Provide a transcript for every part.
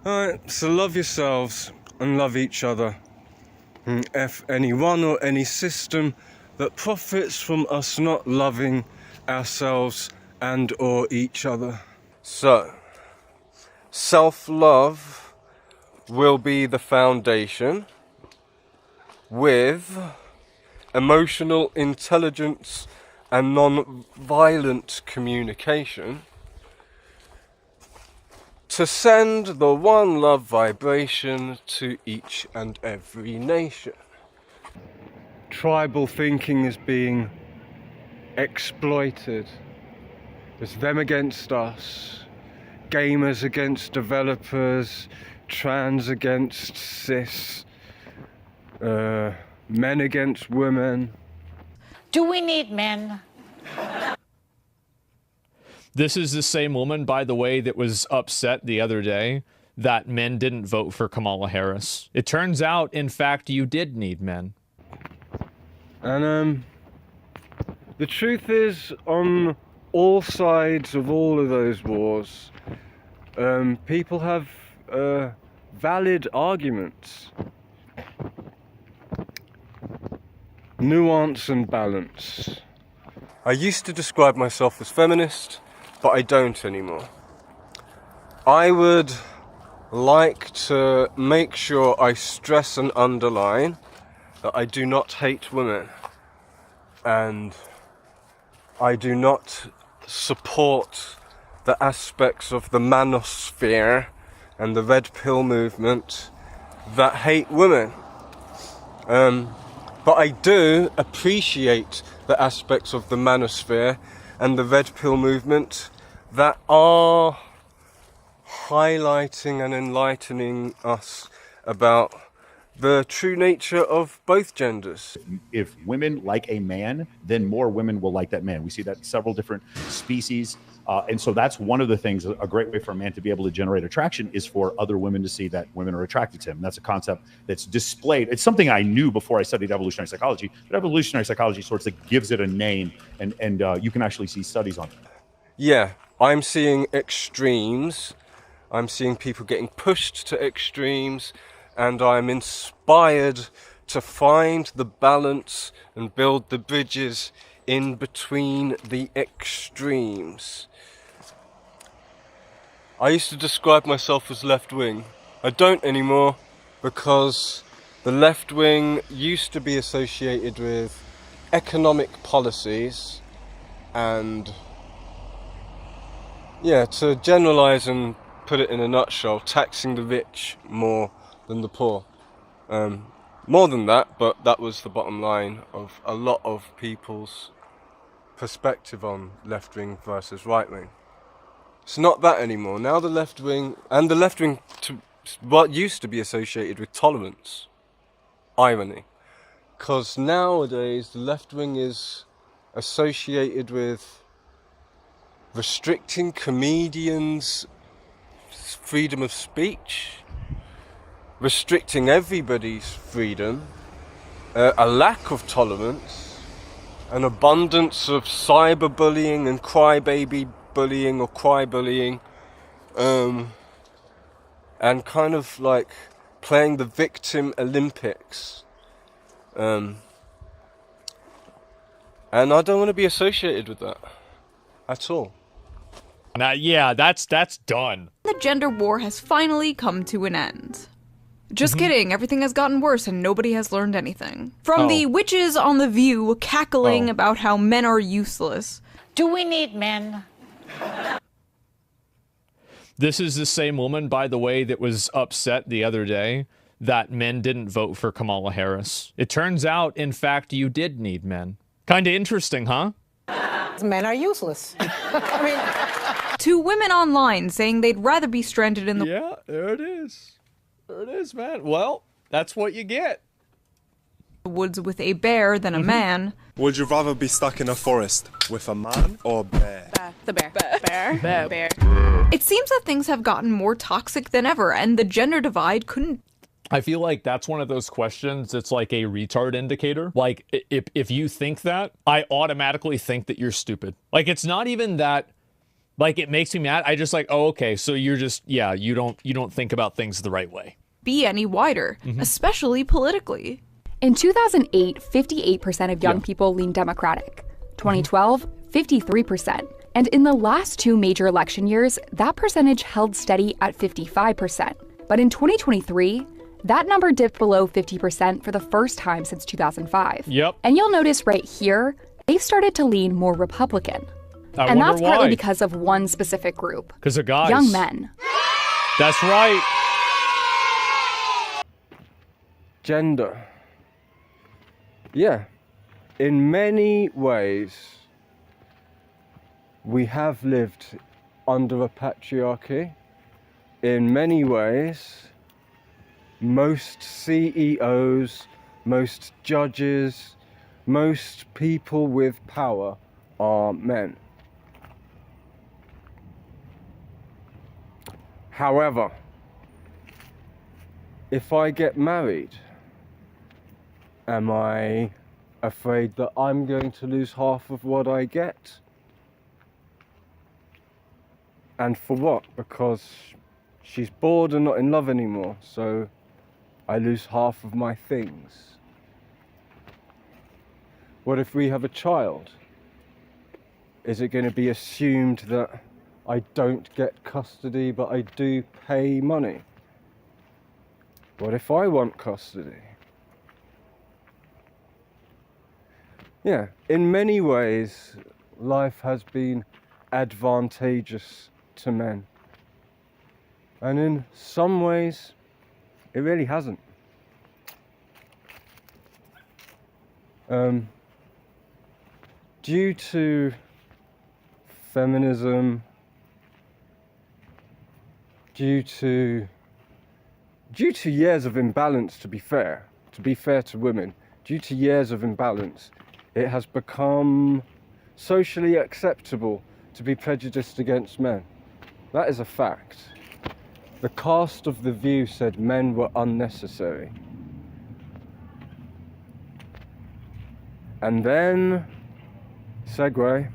Alright, so love yourselves and love each other. And F anyone or any system that profits from us not loving ourselves and or each other. So, self-love will be the foundation, with emotional intelligence and non-violent communication to send the one love vibration to each and every nation. Tribal thinking is being exploited. It's them against us, gamers against developers, trans against cis, men against women. Do we need men? This is the same woman, by the way, that was upset the other day that men didn't vote for Kamala Harris. It turns out, in fact, you did need men. And the truth is, on all sides of all of those wars, people have valid arguments. Nuance and balance. I used to describe myself as feminist, but I don't anymore. I would like to make sure I stress and underline that I do not hate women, and I do not support the aspects of the Manosphere and the red pill movement that hate women. But I do appreciate the aspects of the Manosphere and the red pill movement that are highlighting and enlightening us about the true nature of both genders. If women like a man, then more women will like that man. We see that in several different species. And so that's one of the things, a great way for a man to be able to generate attraction is for other women to see that women are attracted to him. That's a concept that's displayed. It's something I knew before I studied evolutionary psychology, but evolutionary psychology sort of gives it a name, and you can actually see studies on it. Yeah, I'm seeing extremes. I'm seeing people getting pushed to extremes, and I'm inspired to find the balance and build the bridges in between the extremes. I used to describe myself as left-wing. I don't anymore, because the left wing used to be associated with economic policies and, yeah, to generalize and put it in a nutshell, taxing the rich more than the poor. More than that, but that was the bottom line of a lot of people's perspective on left wing versus right wing. It's not that anymore. Now the left wing, and the left wing to what used to be associated with tolerance. Irony. Because nowadays the left wing is associated with restricting comedians' freedom of speech, restricting everybody's freedom, a lack of tolerance, an abundance of cyberbullying and crybaby bullying or cry-bullying, and kind of like playing the victim Olympics. And I don't want to be associated with that at all. Now, yeah, that's done. The gender war has finally come to an end. Just kidding, everything has gotten worse and nobody has learned anything. From the witches on The View cackling about how men are useless. Do we need men? This is the same woman, by the way, that was upset the other day that men didn't vote for Kamala Harris. It turns out, in fact, you did need men. Kind of interesting, huh? Men are useless. I mean, To women online saying they'd rather be stranded in the Yeah, there it is. There it is, man. Well, that's what you get. woods with a bear than a man. Would you rather be stuck in a forest with a man or a bear? the bear. Bear. It seems that things have gotten more toxic than ever, and the gender divide couldn't. I feel like that's one of those questions. It's like a retard indicator. Like, if you think that, I automatically think that you're stupid. Like, it's not even that Like, it makes me mad. I just like, oh, okay, so you're just, yeah, you don't think about things the right way. Be any wider, especially politically. In 2008, 58% of young people leaned Democratic. 2012, 53%. And in the last two major election years, that percentage held steady at 55%. But in 2023, that number dipped below 50% for the first time since 2005. Yep. And you'll notice right here, they've started to lean more Republican. And that's partly why. because of one specific group. Because of guys. Young men. That's right. Gender. Yeah. In many ways, we have lived under a patriarchy. In many ways, most CEOs, most judges, most people with power are men. However, if I get married, am I afraid that I'm going to lose half of what I get? And for what? Because she's bored and not in love anymore, so I lose half of my things. What if we have a child? Is it going to be assumed that I don't get custody, but I do pay money? What if I want custody? Yeah, in many ways, life has been advantageous to men. And in some ways, it really hasn't. Due to feminism, due to years of imbalance, to be fair to women, due to years of imbalance, it has become socially acceptable to be prejudiced against men. That is a fact. The cast of The View said men were unnecessary. And then, segue,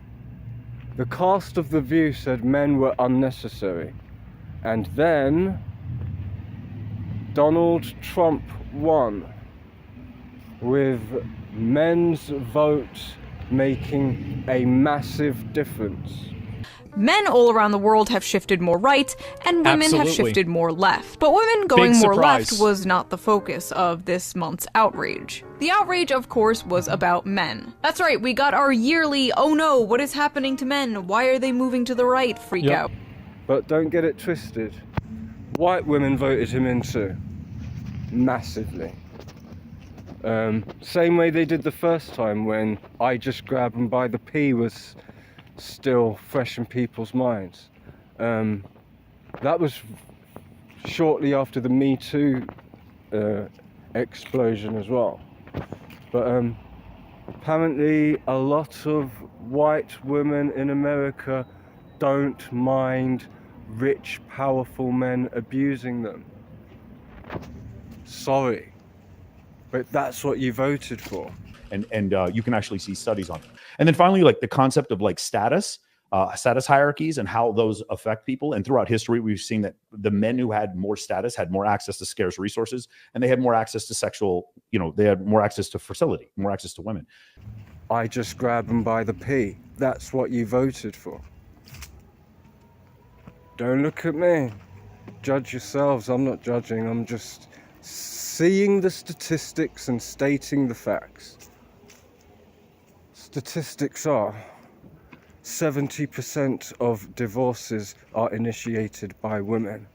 the cast of The View said men were unnecessary. And then, Donald Trump won, with men's vote making a massive difference. Men all around the world have shifted more right, and women have Absolutely. shifted more left. But women going Big more surprise. left was not the focus of this month's outrage. The outrage, of course, was about men. That's right, we got our yearly, oh no, what is happening to men? Why are they moving to the right? Freak Yep. out. But don't get it twisted. White women voted him in too. Massively. Same way they did the first time when I Just Grab 'Em by the P was still fresh in people's minds. That was shortly after the Me Too explosion as well. But apparently a lot of white women in America don't mind rich, powerful men abusing them. Sorry, but that's what you voted for. And you can actually see studies on it. And then finally, like the concept of like status hierarchies and how those affect people. And throughout history, we've seen that the men who had more status had more access to scarce resources, and they had more access to sexual, they had more access to fertility, more access to women. I Just Grab 'Em by the P. That's what you voted for. Don't look at me. Judge yourselves. I'm not judging. I'm just seeing the statistics and stating the facts. Statistics are 70% of divorces are initiated by women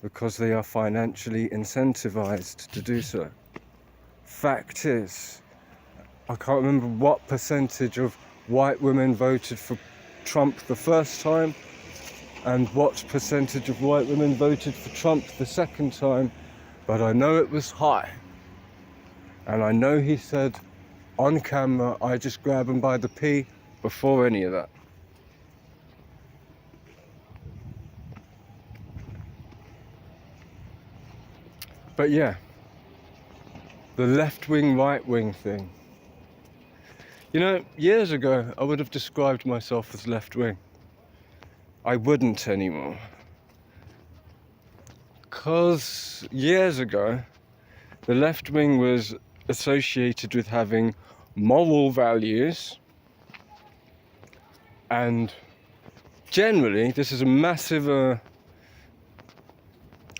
because they are financially incentivized to do so. Fact is, I can't remember what percentage of white women voted for Trump the first time and what percentage of white women voted for Trump the second time, but I know it was high. And I know he said on camera, I just grab him by the P before any of that. But yeah, the left-wing, right-wing thing. Years ago, I would have described myself as left-wing. I wouldn't anymore. Because years ago, the left wing was associated with having moral values, and generally, this is a massive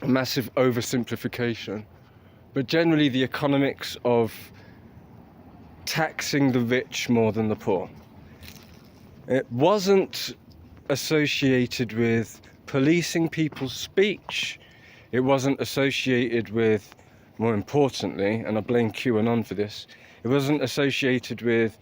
oversimplification, but generally the economics of taxing the rich more than the poor. It wasn't associated with policing people's speech. It wasn't associated with, more importantly, and I blame QAnon for this, it wasn't associated with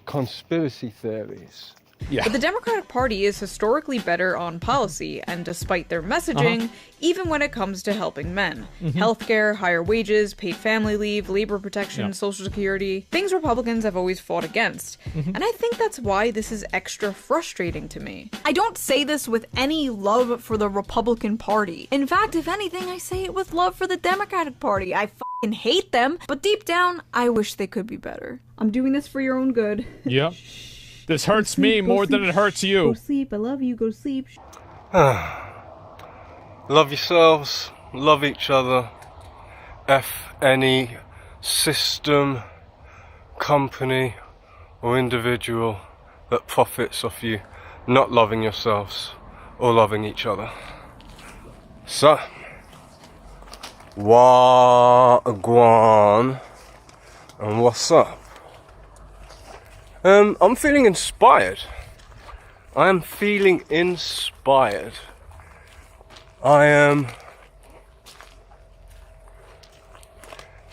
conspiracy theories. Yeah. But the Democratic Party is historically better on policy, and despite their messaging, even when it comes to helping men. Healthcare, higher wages, paid family leave, labor protection, Social Security, things Republicans have always fought against. And I think that's why this is extra frustrating to me. I don't say this with any love for the Republican Party. In fact, if anything, I say it with love for the Democratic Party. I fucking hate them, but deep down, I wish they could be better. I'm doing this for your own good. Yep. This hurts me more than it hurts you. Go sleep, I love you, go to sleep. Love yourselves, love each other. F any system, company, or individual that profits off you not loving yourselves or loving each other. So, wagwan, and what's up? I'm feeling inspired. I am feeling inspired. I am...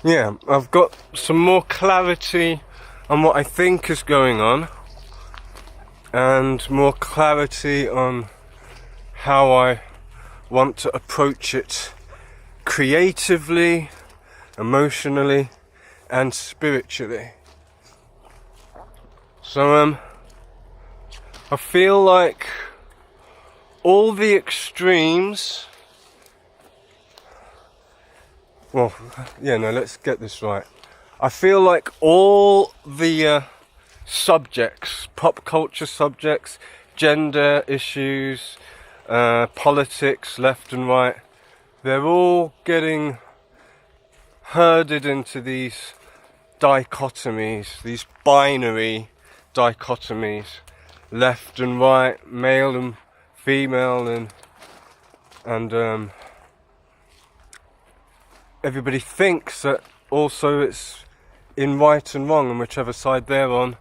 Yeah, I've got some more clarity on what I think is going on, and more clarity on how I want to approach it creatively, emotionally, and spiritually. So, I feel like all the extremes... Well, yeah, no, let's get this right. I feel like all the subjects, pop culture subjects, gender issues, politics, left and right, they're all getting herded into these dichotomies, these binary dichotomies, left and right, male and female, and everybody thinks that also it's in right and wrong, and whichever side they're on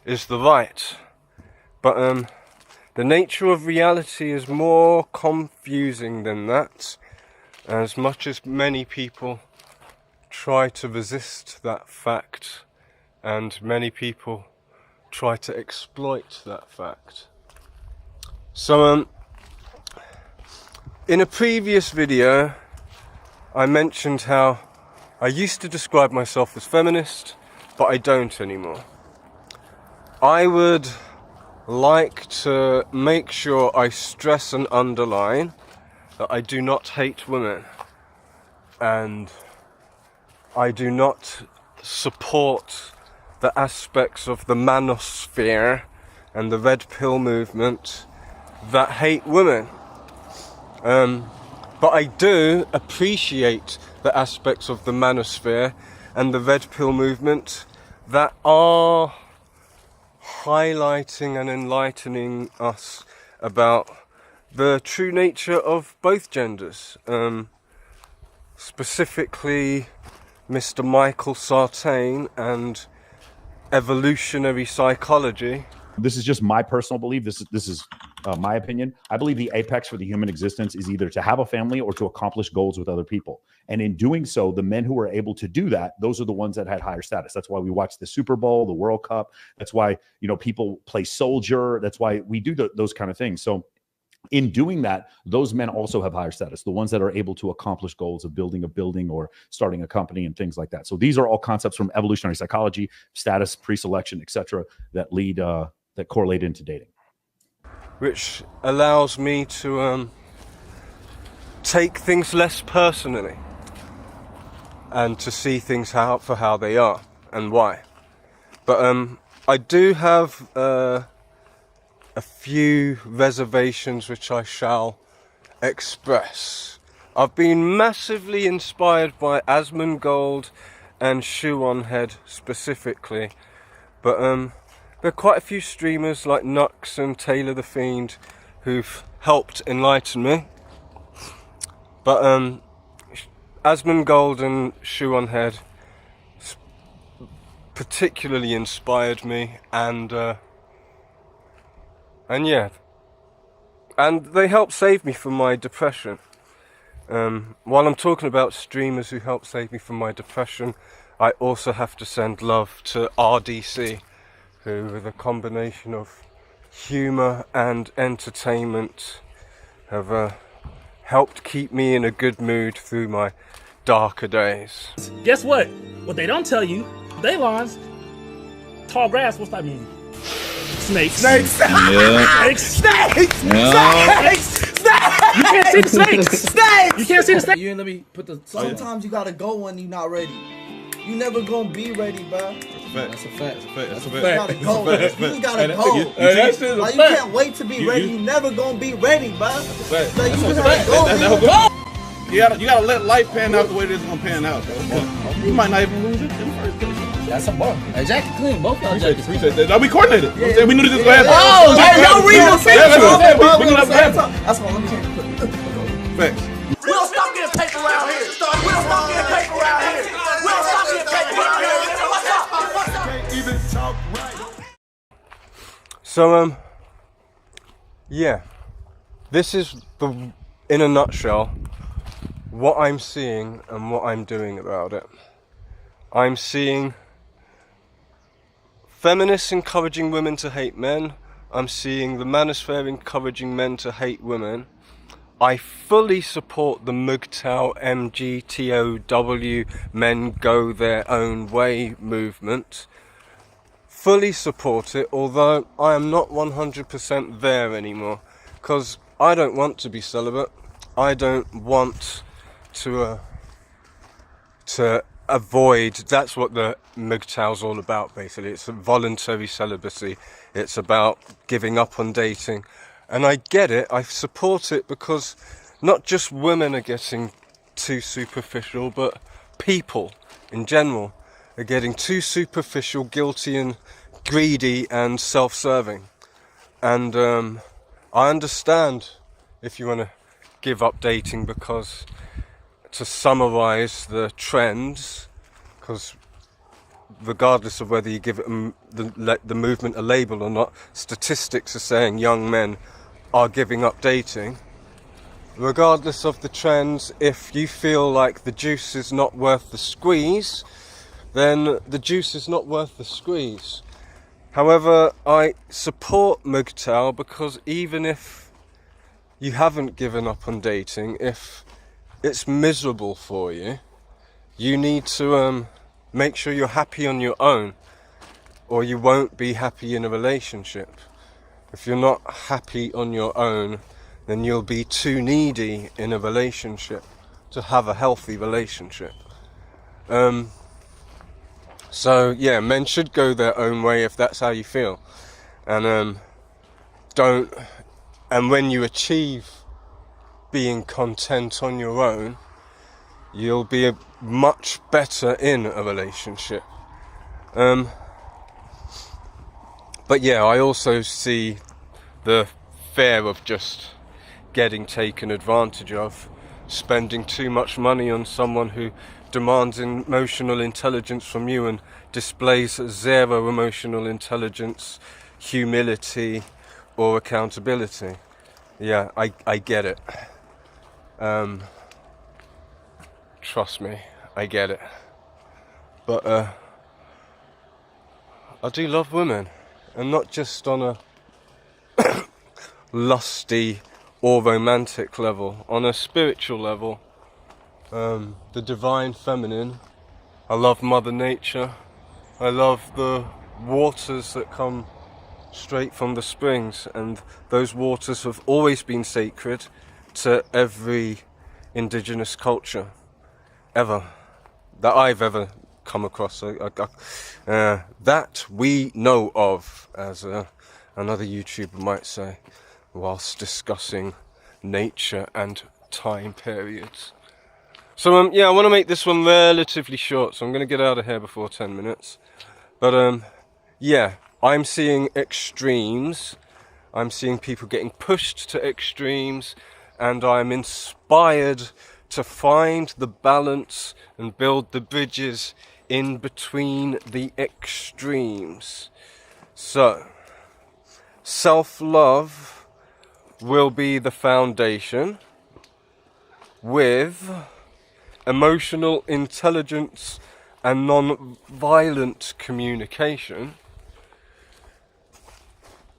is the right. But the nature of reality is more confusing than that, as much as many people try to resist that fact, and many people try to exploit that fact. So, in a previous video, I mentioned how I used to describe myself as feminist, but I don't anymore. I would like to make sure I stress and underline that I do not hate women, and I do not support the aspects of the Manosphere and the red pill movement that hate women. But I do appreciate the aspects of the Manosphere and the red pill movement that are highlighting and enlightening us about the true nature of both genders. Specifically, Mr. Michael Sartain and evolutionary psychology. This is just my personal belief. This is my opinion. I believe the apex for the human existence is either to have a family or to accomplish goals with other people. And in doing so, the men who are able to do that, those are the ones that had higher status. That's why we watch the Super Bowl, the World Cup. That's why, people play soldier. That's why we do those kind of things. So in doing that, those men also have higher status, the ones that are able to accomplish goals of building a building or starting a company and things like that. So these are all concepts from evolutionary psychology, status, pre-selection, etc., that lead that correlate into dating. Which allows me to take things less personally and to see things for how they are and why. But I do have a few reservations which I shall express. I've been massively inspired by Asmongold and Shoeonhead specifically, but there are quite a few streamers like Nux and Taylor the Fiend who've helped enlighten me. But Asmongold and Shoeonhead particularly inspired me, and yeah, and they helped save me from my depression. While I'm talking about streamers who helped save me from my depression, I also have to send love to RDC, who with a combination of humour and entertainment have helped keep me in a good mood through my darker days. Guess what? What they don't tell you, they lines. Tall grass, what's that mean? Snakes. Snakes. Yeah. Snakes. Snakes. Yeah. Snakes. You can't see the snakes. Snakes! You can't see the snakes. You let me put the. Sometimes you gotta go when you're not ready. You never gonna be ready, bro. That's a fact. That's a fact. You gotta go. You just gotta go. Like, you can't wait to be ready. You never gonna be ready, bro. Like, you just gotta go. You gotta let life pan out the way it is gonna pan out, bro. You might not even lose it in the first place. That's a bar. That jacket clean. Both y'all jackets. Appreciate that. We coordinated. You know what I'm saying? We knew this was gonna happen. Oh, hey, y'all read the picture. We knew that was gonna happen. That's why let me change the picture. Facts. We don't stop getting paper around here. We don't stop getting paper around here. We don't stop getting paper around here. What's up? What's up? Can't even talk right. So yeah, this is in a nutshell what I'm seeing and what I'm doing about it. I'm seeing feminists encouraging women to hate men. I'm seeing the Manosphere encouraging men to hate women. I fully support the MGTOW, MGTOW, men go their own way movement. Fully support it, although I am not 100% there anymore, because I don't want to be celibate. I don't want to avoid. That's what the MGTOW's all about, basically. It's a voluntary celibacy. It's about giving up on dating. And I get it, I support it, because not just women are getting too superficial, but people in general are getting too superficial, guilty and greedy and self-serving. And I understand if you want to give up dating, because to summarize the trends, because regardless of whether you give it the movement a label or not, statistics are saying young men are giving up dating. Regardless of the trends, if you feel like the juice is not worth the squeeze, then the juice is not worth the squeeze. However, I support MGTOW, because even if you haven't given up on dating, if it's miserable for you, you need to make sure you're happy on your own, or you won't be happy in a relationship. If you're not happy on your own, then you'll be too needy in a relationship to have a healthy relationship. So yeah, men should go their own way if that's how you feel, and and when you achieve being content on your own, you'll be much better in a relationship. But yeah, I also see the fear of just getting taken advantage of, spending too much money on someone who demands emotional intelligence from you and displays zero emotional intelligence, humility, or accountability. Yeah, I get it. Trust me, I get it. But I do love women, and not just on a lusty or romantic level, on a spiritual level. The divine feminine. I love Mother Nature. I love the waters that come straight from the springs, and those waters have always been sacred to every indigenous culture ever that I've ever come across, that we know of as another YouTuber might say, whilst discussing nature and time periods. So yeah, I want to make this one relatively short, so I'm going to get out of here before 10 minutes. But yeah, I'm seeing extremes. I'm seeing people getting pushed to extremes, and I'm inspired to find the balance and build the bridges in between the extremes. So, self-love will be the foundation, with emotional intelligence and non-violent communication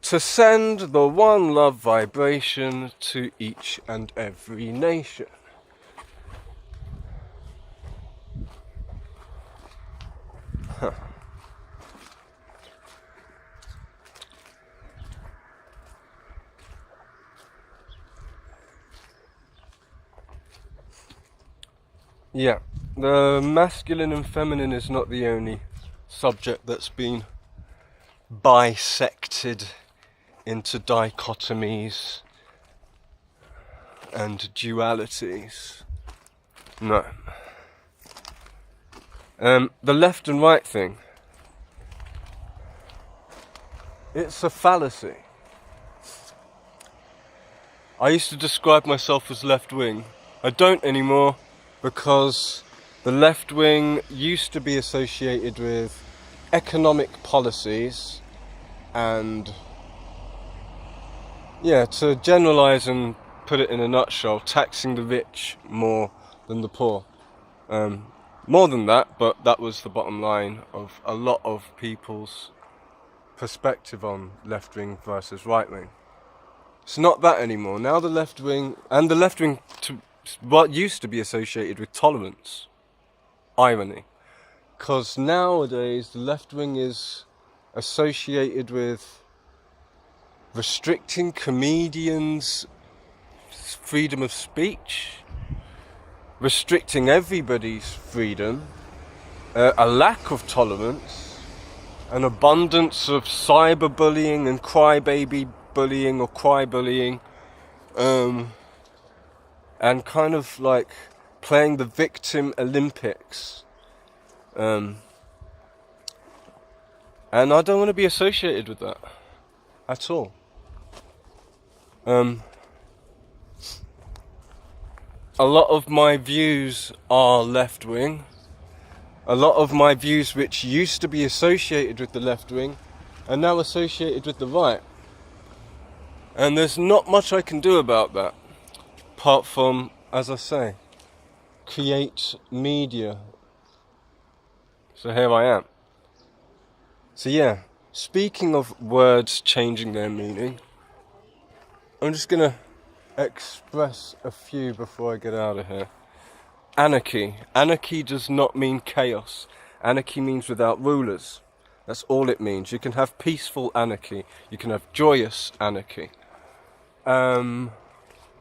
to send the one love vibration to each and every nation. Huh. Yeah, the masculine and feminine is not the only subject that's been bisected into dichotomies and dualities. No. The left and right thing, it's a fallacy. I used to describe myself as left-wing. I don't anymore, because the left wing used to be associated with economic policies and, yeah, to generalize and put it in a nutshell, taxing the rich more than the poor. More than that, but that was the bottom line of a lot of people's perspective on left wing versus right wing. It's not that anymore. Now the left wing, and the left wing to what used to be associated with tolerance. Irony. Because nowadays the left wing is associated with restricting comedians' freedom of speech, restricting everybody's freedom, a lack of tolerance, an abundance of cyberbullying and crybaby bullying or cry-bullying, and kind of like playing the victim Olympics. And I don't want to be associated with that at all. A lot of my views are left-wing. A lot of my views which used to be associated with the left wing are now associated with the right. And there's not much I can do about that. Apart from, as I say, create media. So here I am. So yeah, speaking of words changing their meaning, I'm just gonna express a few before I get out of here. Anarchy. Anarchy does not mean chaos. Anarchy means without rulers. That's all it means. You can have peaceful anarchy. You can have joyous anarchy.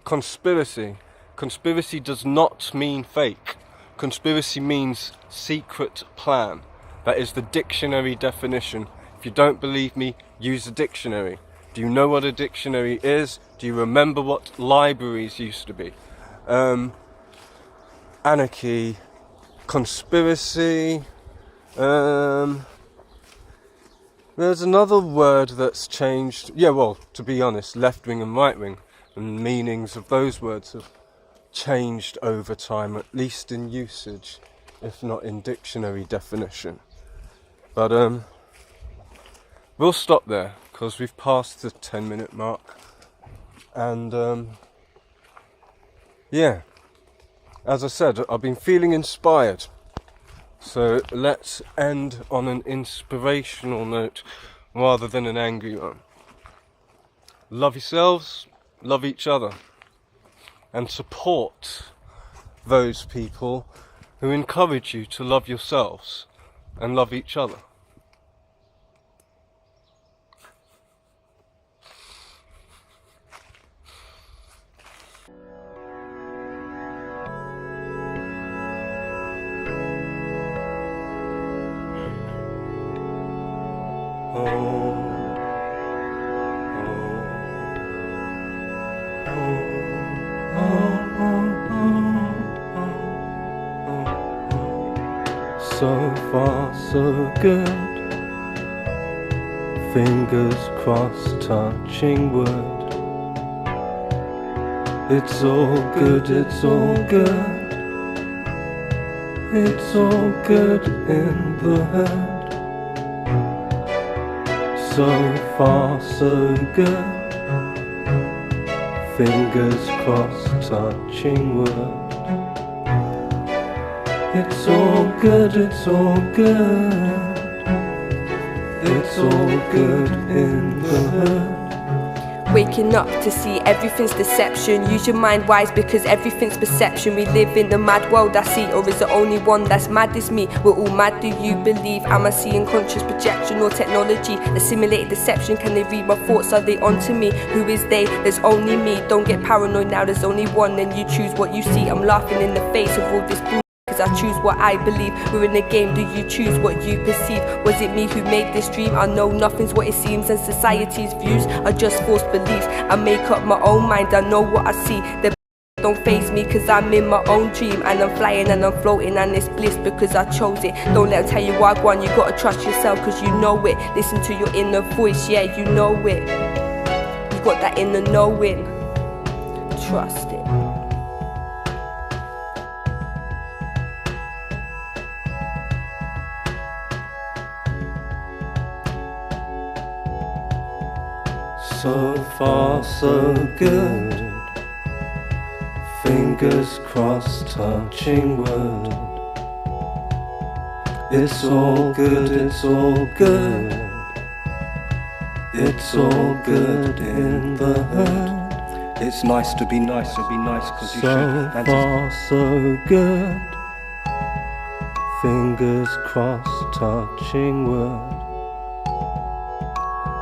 Conspiracy. Conspiracy does not mean fake. Conspiracy means secret plan. That is the dictionary definition. If you don't believe me, use a dictionary. Do you know what a dictionary is? Do you remember what libraries used to be? Anarchy, conspiracy, there's another word that's changed. Yeah, well, to be honest, left wing and right wing, and meanings of those words have changed over time, at least in usage, if not in dictionary definition. But we'll stop there, because we've passed the 10-minute mark. And yeah, as I said, I've been feeling inspired. So let's end on an inspirational note rather than an angry one. Love yourselves, love each other, and support those people who encourage you to love yourselves and love each other. Oh. So far, so good. Fingers crossed, touching wood. It's all good, it's all good. It's all good in the hood. So far, so good. Fingers crossed, touching wood. It's all good, it's all good. It's all good in the hood. Waking up to see everything's deception. Use your mind wise because everything's perception. We live in the mad world, I see. Or is the only one that's mad is me? We're all mad, do you believe? Am I seeing conscious projection or technology? Assimilated deception, can they read my thoughts? Are they onto me? Who is they? There's only me. Don't get paranoid now, there's only one. Then you choose what you see. I'm laughing in the face of all this bullshit, cause I choose what I believe. We're in a game, do you choose what you perceive? Was it me who made this dream? I know nothing's what it seems, and society's views are just false beliefs. I make up my own mind, I know what I see. The don't faze me cause I'm in my own dream. And I'm flying and I'm floating and it's bliss because I chose it. Don't let them tell you why, you gotta trust yourself cause you know it. Listen to your inner voice, yeah, you know it. You got that inner knowing. Trust it. So far, so good. Fingers crossed, touching wood. It's all good, it's all good. It's all good in the hood. It's nice to be nice, so be nice cause you should. So far, so good. Fingers crossed, touching wood.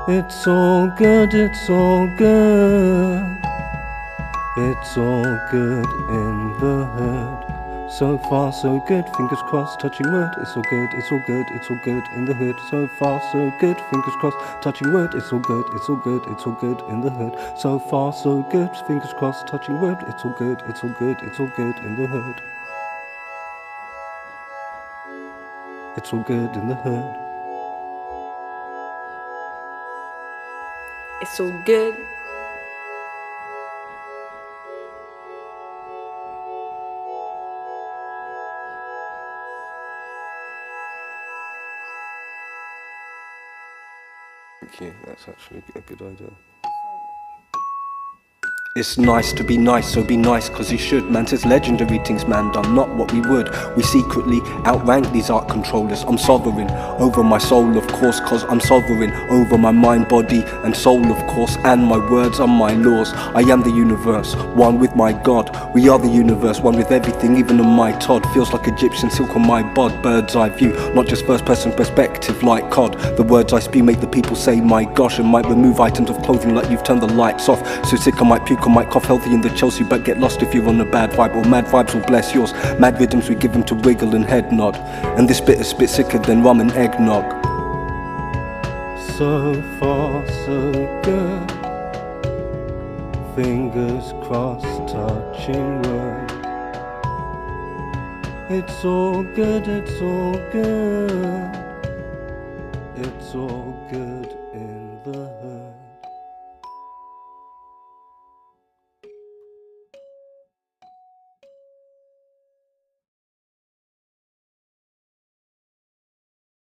It's all good, it's all good. It's all good in the hood. So far, so good. Fingers crossed, touching wood. It's all good, it's all good, it's all good in the hood. So far, so good. Fingers crossed, touching wood. It's all good, it's all good, it's all good in the hood. So far, so good. Fingers crossed, touching wood. It's all good, it's all good, it's all good in the hood. It's all good in the hood. It's all good. Thank you, that's actually a good idea. It's nice to be nice, so be nice cause you should. Man says legendary things, man done not what we would. We secretly outrank these art controllers. I'm sovereign over my soul, of course, cause I'm sovereign over my mind, body and soul, of course. And my words are my laws. I am the universe, one with my God. We are the universe, one with everything, even on my Todd. Feels like Egyptian silk on my bod. Bird's eye view, not just first person perspective like COD. The words I spew make the people say my gosh, and might remove items of clothing like you've turned the lights off. So sick I might puke, I might cough healthy in the Chelsea, but get lost if you're on a bad vibe, or mad vibes will bless yours. Mad rhythms we give them to wiggle and head nod, and this bit is spit sicker than rum and eggnog. So far, so good. Fingers crossed, touching wood. It's all good, it's all good. It's all good